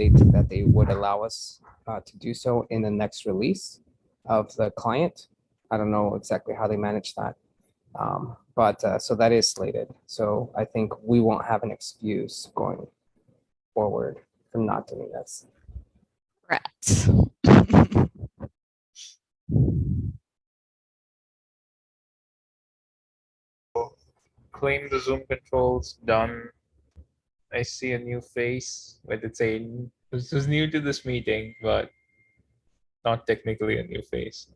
state that they would allow us to do so in the next release of the client. I don't know exactly how they manage that. But so that is slated. So I think we won't have an excuse going forward for not doing this. Rats. Claim the Zoom controls done. I see a new face, but it's this was new to this meeting, but not technically a new face.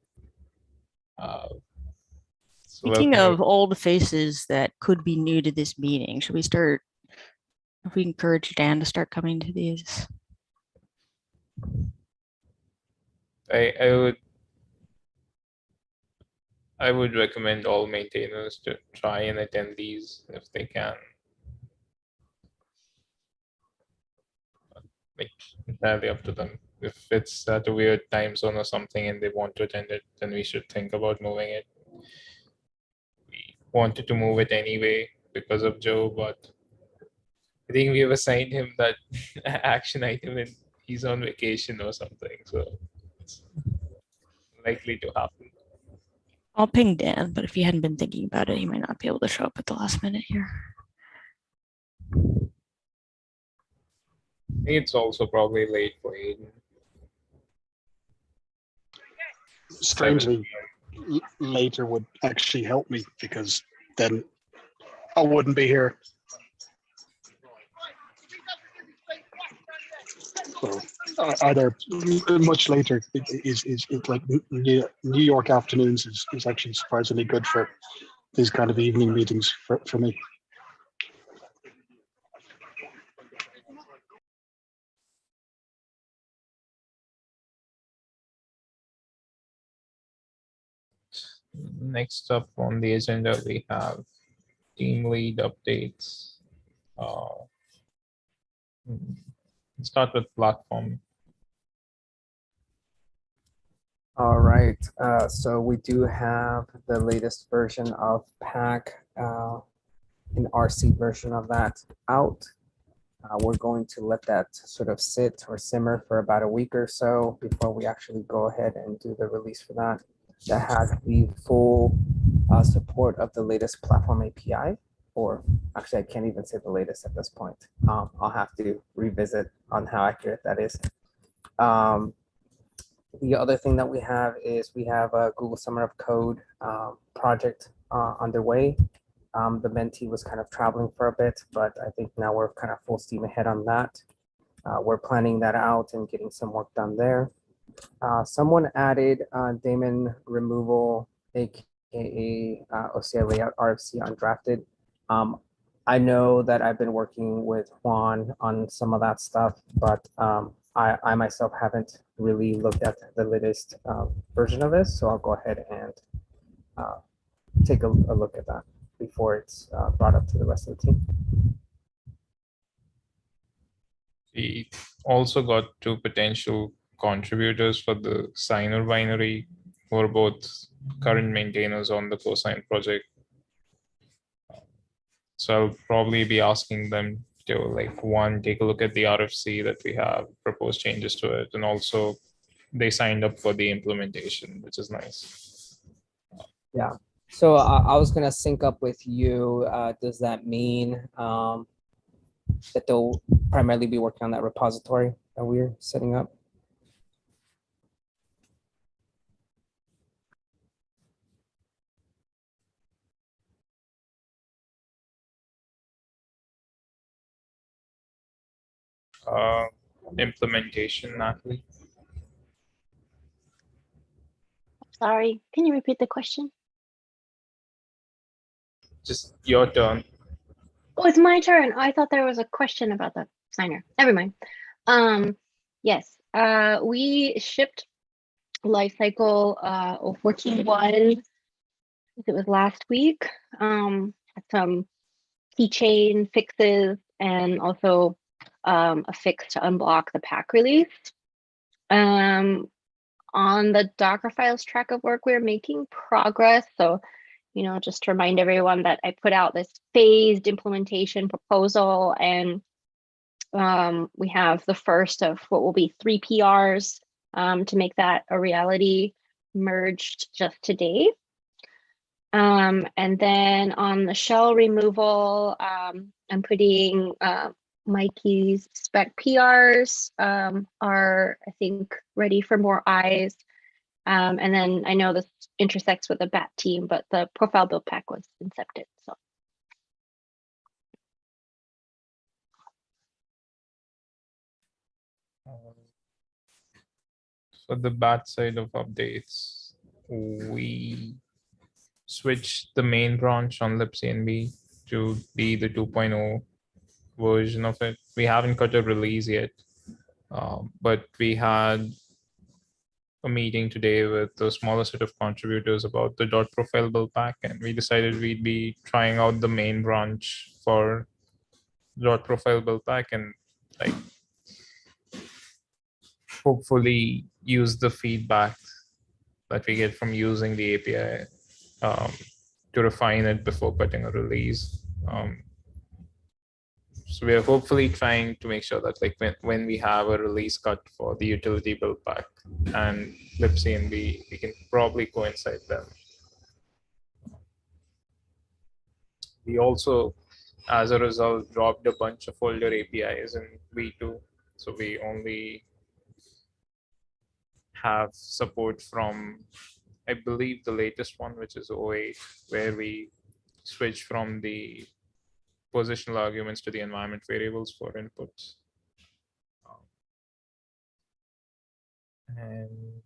Speaking of old faces that could be new to this meeting, should we start? If we encourage Dan to start coming to these, I would recommend all maintainers to try and attend these if they can. Like, entirely up to them. If it's at a weird time zone or something and they want to attend it, then we should think about moving it. We wanted to move it anyway because of Joe, but I think we have assigned him that action item and he's on vacation or something, so it's likely to happen. I'll ping Dan, but if he hadn't been thinking about it, he might not be able to show up at the last minute here. It's also probably late for Aiden. Strangely, later would actually help me because then I wouldn't be here. So either much later is like New York afternoons is actually surprisingly good for these kind of evening meetings for me. Next up on the agenda, we have team lead updates. Let's start with platform. All right, so we do have the latest version of PAC, an RC version of that out. We're going to let that sort of sit or simmer for about a week or so before we actually go ahead and do the release for that. That has the full support of the latest platform API, or actually I can't even say the latest at this point. I'll have to revisit on how accurate that is. The other thing that we have is we have a Google Summer of Code project underway. The mentee was kind of traveling for a bit, but I think now we're kind of full steam ahead on that. We're planning that out and getting some work done there. Someone added daemon removal, aka OCI layout RFC undrafted. I know that I've been working with Juan on some of that stuff, but I myself haven't really looked at the latest version of this, so I'll go ahead and take a look at that before it's brought up to the rest of the team. We also got two potential contributors for the signer binary who are both current maintainers on the cosign project. So I'll probably be asking them to, like, one, take a look at the RFC that we have, propose changes to it, and also they signed up for the implementation, which is nice. Yeah. So I was gonna sync up with you. Does that mean that they'll primarily be working on that repository that we're setting up? Implementation, Natalie. Sorry, can you repeat the question? Just your turn. Oh, it's my turn. I thought there was a question about the signer. Never mind. Yes, we shipped lifecycle 14.1. It was last week. Some keychain fixes and also a fix to unblock the pack release. On the Docker files track of work, we're making progress. So, you know, just to remind everyone that I put out this phased implementation proposal, and we have the first of what will be 3 PRs to make that a reality merged just today. And then on the shell removal, I'm putting Mikey's spec PRs are, I think, ready for more eyes. And then I know this intersects with the BAT team, but the profile build pack was incepted. So for the BAT side of updates, we switched the main branch on libcnb to be the 2.0 version of it. We haven't got a release yet, but we had a meeting today with the smaller set of contributors about the dot profile build pack, and we decided we'd be trying out the main branch for dot profile build pack and like hopefully use the feedback that we get from using the API to refine it before putting a release. So we are hopefully trying to make sure that like when we have a release cut for the utility build pack and libcnb, we can probably coincide them. We also, as a result, dropped a bunch of older APIs in V2. So we only have support from, I believe, the latest one, which is 08, where we switch from the positional arguments to the environment variables for inputs. And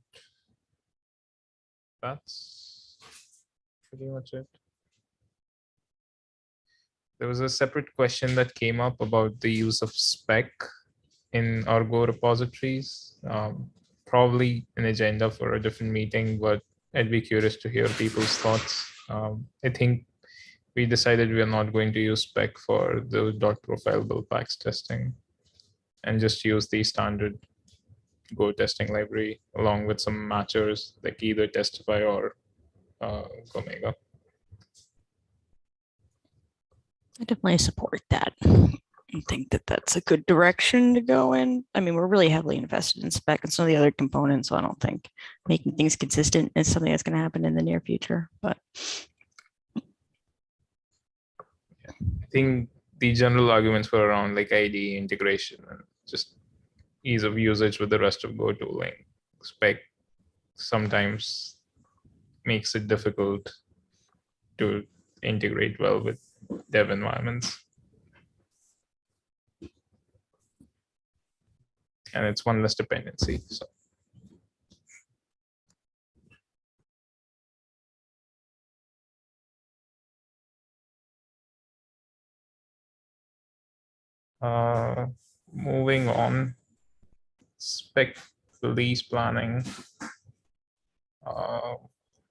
that's pretty much it. There was a separate question that came up about the use of spec in our Go repositories. Probably an agenda for a different meeting, but I'd be curious to hear people's thoughts. I think we decided we are not going to use spec for the dot profile build packs testing and just use the standard Go testing library along with some matchers like either Testify or Omega. I definitely support that. I think that that's a good direction to go in. I mean, we're really heavily invested in spec and some of the other components, so I don't think making things consistent is something that's going to happen in the near future. But I think the general arguments were around like IDE integration and just ease of usage with the rest of Go tooling. Spec sometimes makes it difficult to integrate well with dev environments. And it's one less dependency. So. Moving on, spec release planning. Let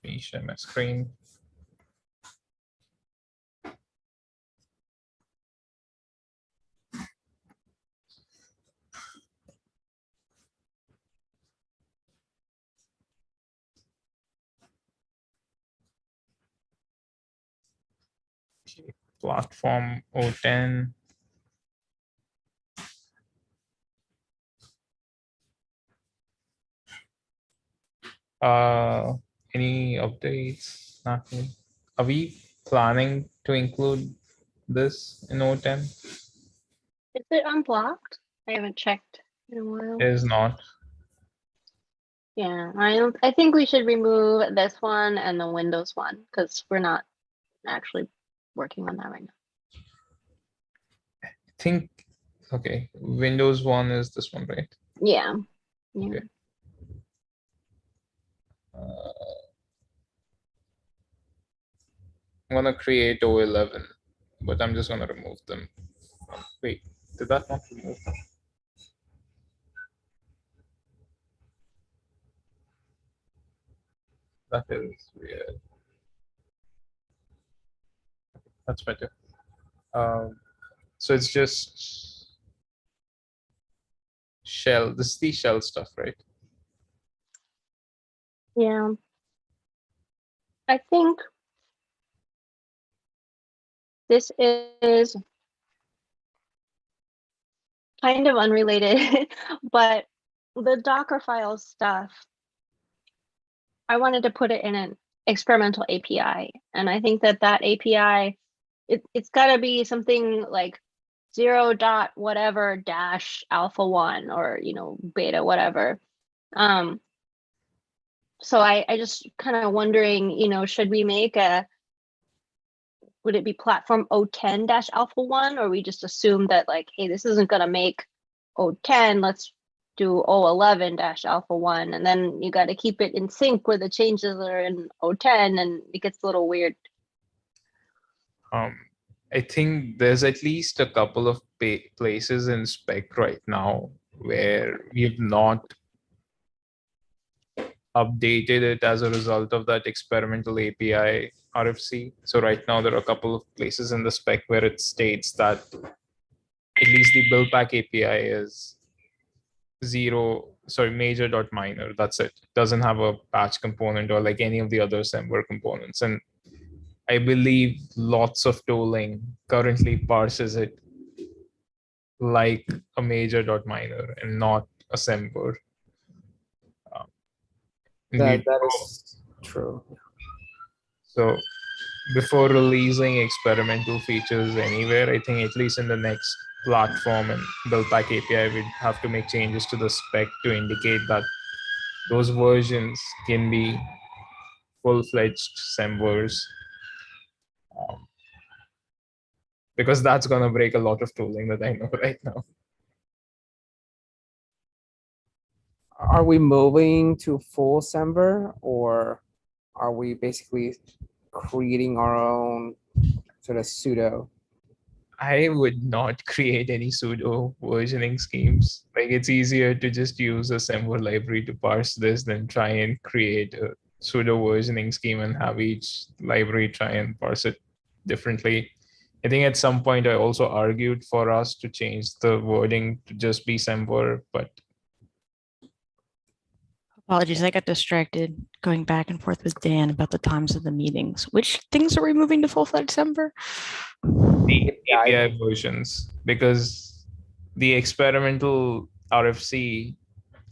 me share my screen. Okay. Platform 010. Any updates? Nothing. Are we planning to include this in 010? is it unblocked? I haven't checked in a while. It is not. Yeah, I think we should remove this one and the Windows one because we're not actually working on that right now. I think, okay, Windows 1 is this one, right? Yeah. Yeah. Okay. I'm gonna create 011, but I'm just gonna remove them. Wait, did that not remove them? That is weird. That's better. So it's just shell. This is the shell stuff, right? Yeah. I think this is kind of unrelated, but the Docker file stuff, I wanted to put it in an experimental API. And I think that API, it's got to be something like 0 dot whatever dash alpha 1 or, beta whatever. So I just kind of wondering, should we make would it be platform 010 dash alpha 1, or we just assume that like, hey, this isn't going to make 010, let's do 011 dash alpha 1, and then you got to keep it in sync where the changes are in 010, and it gets a little weird. I think there's at least a couple of places in spec right now where we've not updated it as a result of that experimental API RFC. So right now there are a couple of places in the spec where it states that at least the build pack API is major dot minor. That's it. It doesn't have a patch component or like any of the other Semver components. And I believe lots of tooling currently parses it like a major dot minor and not a Semver. That is true. So before releasing experimental features anywhere, I think at least in the next platform and build pack API, we'd have to make changes to the spec to indicate that those versions can be full-fledged Semvers. Because that's going to break a lot of tooling that I know right now. Are we moving to full Semver, or are we basically creating our own sort of pseudo? I would not create any pseudo versioning schemes. Like it's easier to just use a Semver library to parse this than try and create a pseudo versioning scheme and have each library try and parse it differently. I think at some point I also argued for us to change the wording to just be Semver, but Apologies, I got distracted going back and forth with Dan about the times of the meetings. Which things are we moving to full-fledged Semver? the API versions, because the experimental RFC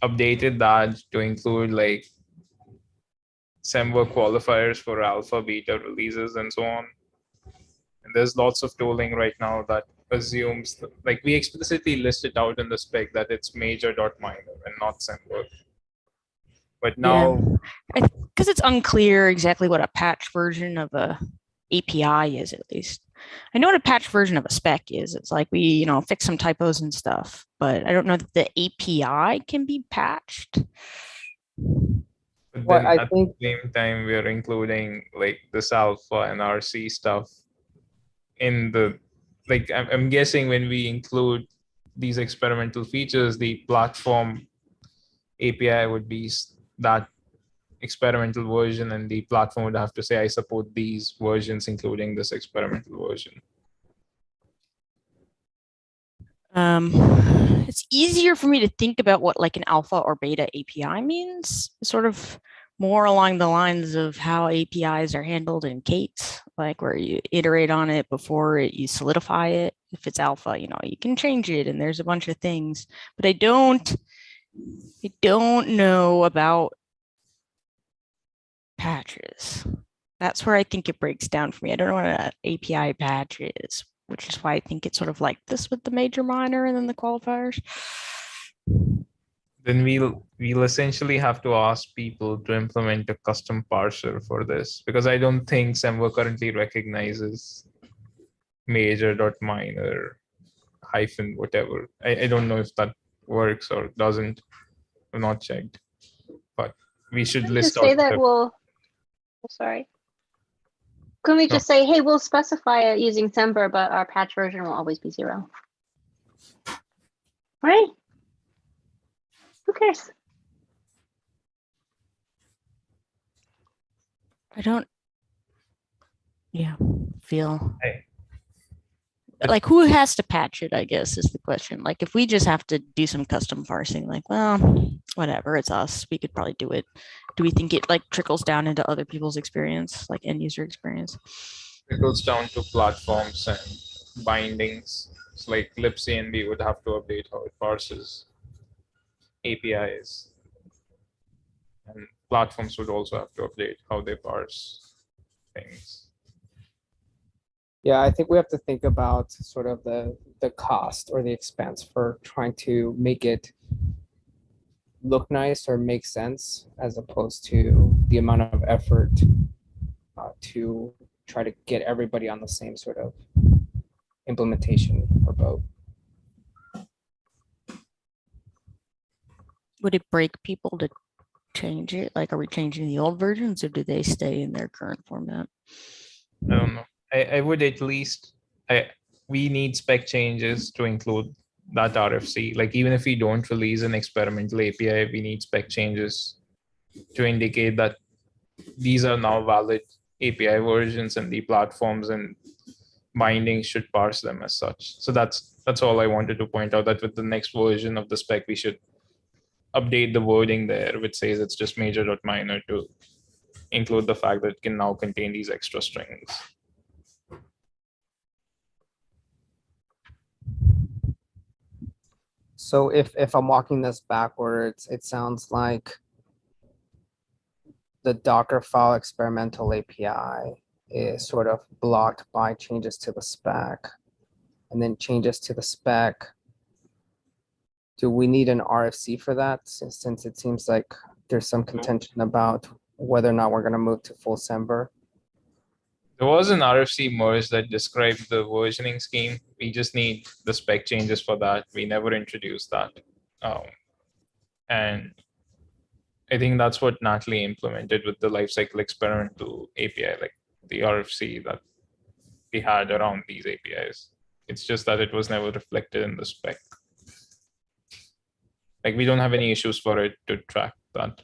updated that to include like Semver qualifiers for alpha, beta releases, and so on. And there's lots of tooling right now that assumes, like we explicitly list it out in the spec that it's major dot minor and not Semver. But now, because it's unclear exactly what a patch version of a API is, at least. I know what a patch version of a spec is. It's like we, fix some typos and stuff, but I don't know that the API can be patched. But then at the same time, we're including like this alpha and RC stuff in the, like, I'm guessing when we include these experimental features, the platform API would be that experimental version, and the platform would have to say, I support these versions, including this experimental version. It's easier for me to think about what like an alpha or beta API means, sort of more along the lines of how APIs are handled in Kate, like where you iterate on it before you solidify it. If it's alpha, you can change it and there's a bunch of things, but I don't know about patches. That's where I think it breaks down for me. I don't know what an API patch is, which is why I think it's sort of like this with the major, minor, and then the qualifiers. Then we'll essentially have to ask people to implement a custom parser for this, because I don't think Semver currently recognizes major.minor hyphen whatever. I don't know if that works or doesn't. I've not checked, but we should list out. Say that sorry. Can we just say, hey, we'll specify it using Semver, but our patch version will always be 0? Right? Who cares? I don't feel like who has to patch it, I guess, is the question. Like if we just have to do some custom parsing, like, well, whatever, it's us, we could probably do it. Do we think it like trickles down into other people's experience, like end user experience? Trickles down to platforms and bindings. So like libcnb would have to update how it parses APIs, and platforms would also have to update how they parse things. Yeah, I think we have to think about sort of the cost or the expense for trying to make it look nice or make sense, as opposed to the amount of effort to try to get everybody on the same sort of implementation or boat. Would it break people to change it? Like, are we changing the old versions or do they stay in their current format? I don't know. I would at least, we need spec changes to include that RFC. Like even if we don't release an experimental API, we need spec changes to indicate that these are now valid API versions and the platforms and bindings should parse them as such. So that's all I wanted to point out, that with the next version of the spec, we should update the wording there, which says it's just major.minor, to include the fact that it can now contain these extra strings. So if I'm walking this backwards, it sounds like the Dockerfile experimental API is sort of blocked by changes to the spec, and then changes to the spec. Do we need an RFC for that? Since it seems like there's some contention about whether or not we're going to move to full Semver. There was an RFC merge that described the versioning scheme. We just need the spec changes for that. We never introduced that. And I think that's what Natalie implemented with the lifecycle experimental API, like the RFC that we had around these APIs. It's just that it was never reflected in the spec. Like we don't have any issues for it to track that.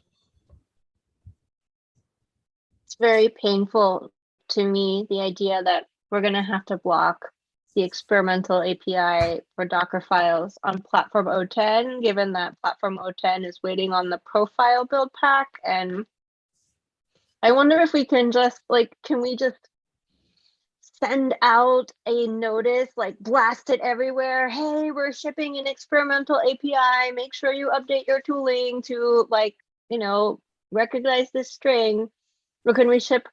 It's very painful to me, the idea that we're going to have to block the experimental API for Docker files on platform 010, given that platform 010 is waiting on the profile build pack. And I wonder if we can just can we just send out a notice, like blast it everywhere? Hey, we're shipping an experimental API. Make sure you update your tooling to recognize this string. Or can we ship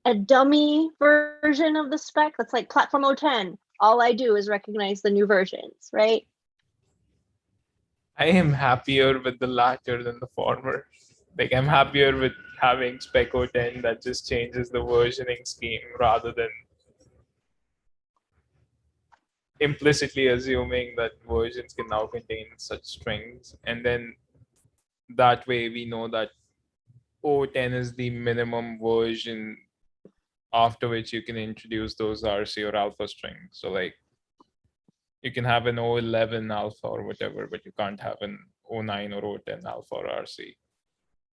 a dummy version of the spec that's like platform 010? All I do is recognize the new versions, right? I am happier with the latter than the former. Like I'm happier with having spec 010 that just changes the versioning scheme rather than implicitly assuming that versions can now contain such strings. And then that way we know that 010 is the minimum version after which you can introduce those RC or alpha strings. So like you can have an 011 alpha or whatever, but you can't have an 09 or 010 alpha or RC.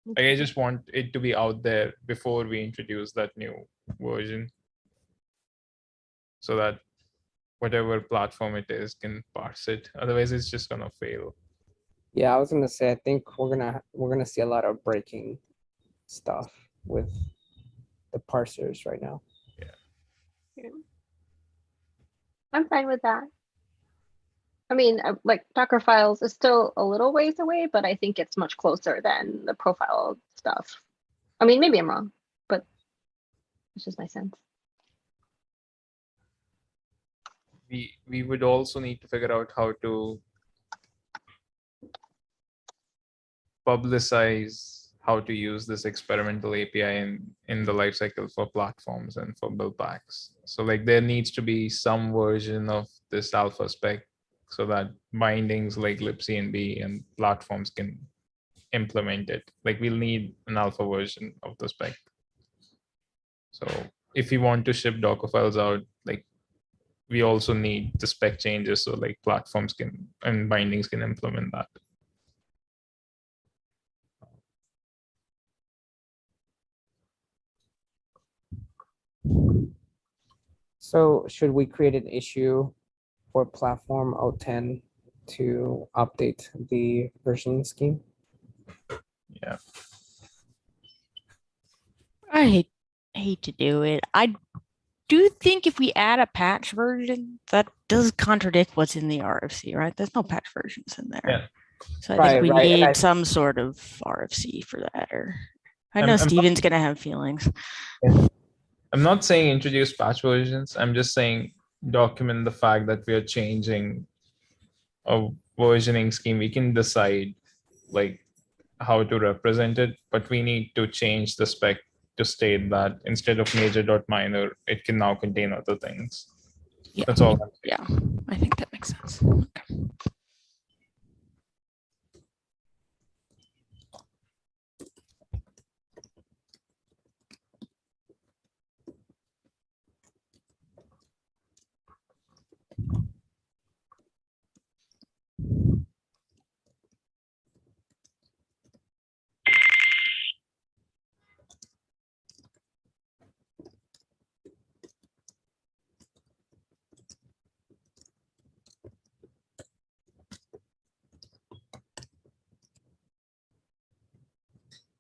Like I just want it to be out there before we introduce that new version, so that whatever platform it is can parse it. Otherwise, it's just gonna fail. Yeah, I was gonna say, I think we're gonna see a lot of breaking stuff with the parsers right now. Yeah. I'm fine with that. I mean, like Docker files is still a little ways away, but I think it's much closer than the profile stuff. I mean, maybe I'm wrong, but it's just my sense. We would also need to figure out how to publicize how to use this experimental API in the lifecycle for platforms and for build packs. So like there needs to be some version of this alpha spec so that bindings like libcnb and platforms can implement it. Like we'll need an alpha version of the spec. So if we want to ship Docker files out, like we also need the spec changes so like platforms can and bindings can implement that. So should we create an issue for platform 010 to update the versioning scheme? Yeah. I hate to do it. do think if we add a patch version, that does contradict what's in the RFC, right? There's no patch versions in there. Yeah. So I Right, think we right, and need I- some sort of RFC for that. Or I I'm know not- Steven's gonna have feelings. I'm not saying introduce patch versions. I'm just saying document the fact that we are changing a versioning scheme. We can decide like how to represent it, but we need to change the spec to state that instead of major.minor, it can now contain other things. Yeah. That's all. I'm saying. Yeah, I think that makes sense. Okay.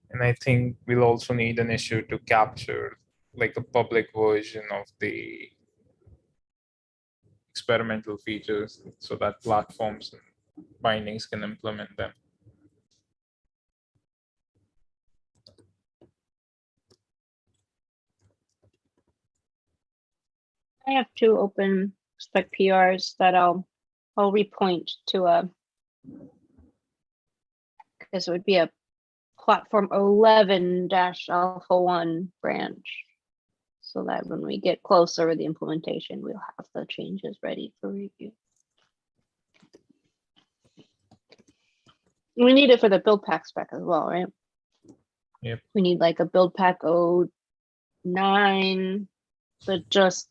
And I think we'll also need an issue to capture like a public version of the experimental features so that platforms and bindings can implement them. I have two open spec PRs that I'll repoint to a, because it would be a platform 11-alpha 1 branch. So that when we get closer with the implementation, we'll have the changes ready for review. We need it for the build pack spec as well, right? Yep. We need like a build pack 09 that just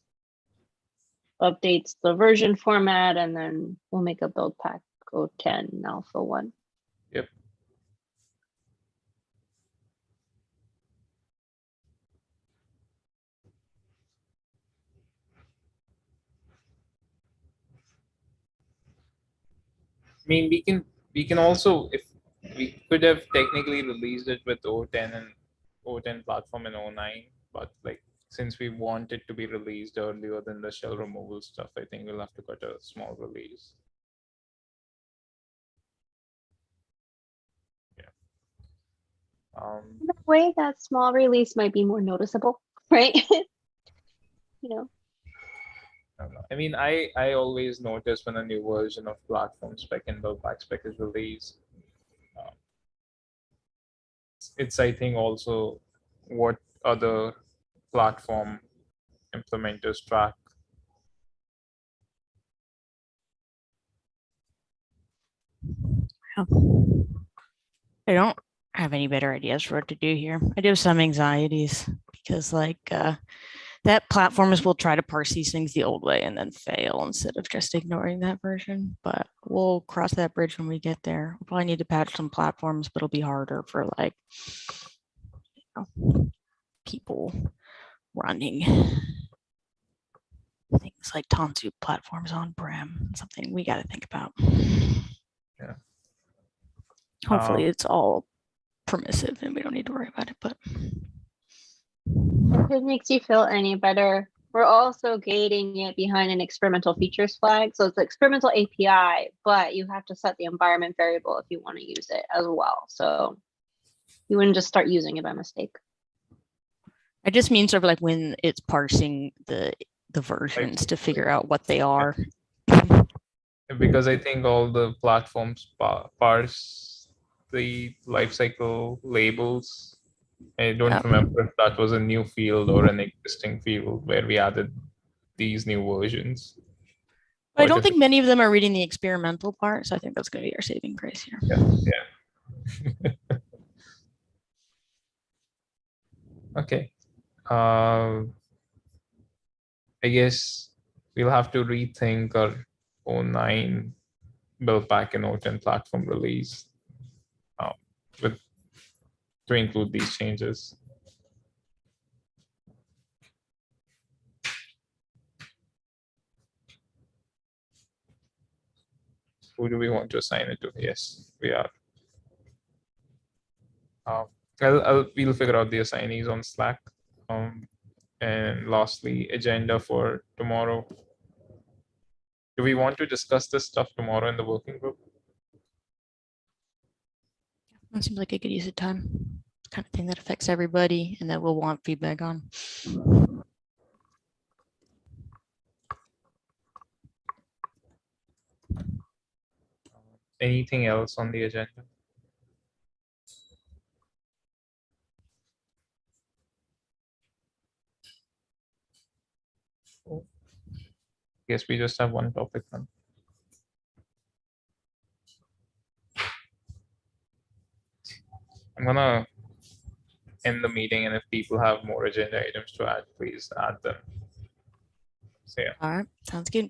updates the version format, and then we'll make a build pack 010 alpha 1. Yep. I mean, we can also, if we could have technically released it with 010 and 010 platform and 09, but like since we want it to be released earlier than the shell removal stuff, I think we'll have to cut a small release. Yeah. In that way, that small release might be more noticeable, right? You know. I don't know. I mean, I always notice when a new version of platform spec and build pack spec is released. It's I think also what other platform implementers track. I don't have any better ideas for what to do here. I do have some anxieties because like that platformers will try to parse these things the old way and then fail instead of just ignoring that version. But we'll cross that bridge when we get there. We'll probably need to patch some platforms, but it'll be harder for like people running things like Tanzu platforms on-prem. Something we got to think about. Yeah. Hopefully it's all permissive and we don't need to worry about it, but If it makes you feel any better, we're also gating it behind an experimental features flag. So it's an experimental API, but you have to set the environment variable if you want to use it as well. So you wouldn't just start using it by mistake. I just mean sort of like when it's parsing the versions to figure out what they are. Because I think all the platforms parse the lifecycle labels. I don't remember if that was a new field or an existing field where we added these new versions. But I don't think many of them are reading the experimental part, so I think that's going to be our saving grace here. Yeah. Okay. I guess we'll have to rethink our 09 build pack and 010 platform release to include these changes. Who do we want to assign it to? Yes, we are. We'll figure out the assignees on Slack. And lastly, agenda for tomorrow. Do we want to discuss this stuff tomorrow in the working group? That seems like a good use of time. Kind of thing that affects everybody and that we'll want feedback on. Anything else on the agenda? Guess we just have one topic then. I'm gonna end the meeting, and if people have more agenda items to add, please add them. So yeah. All right, sounds good.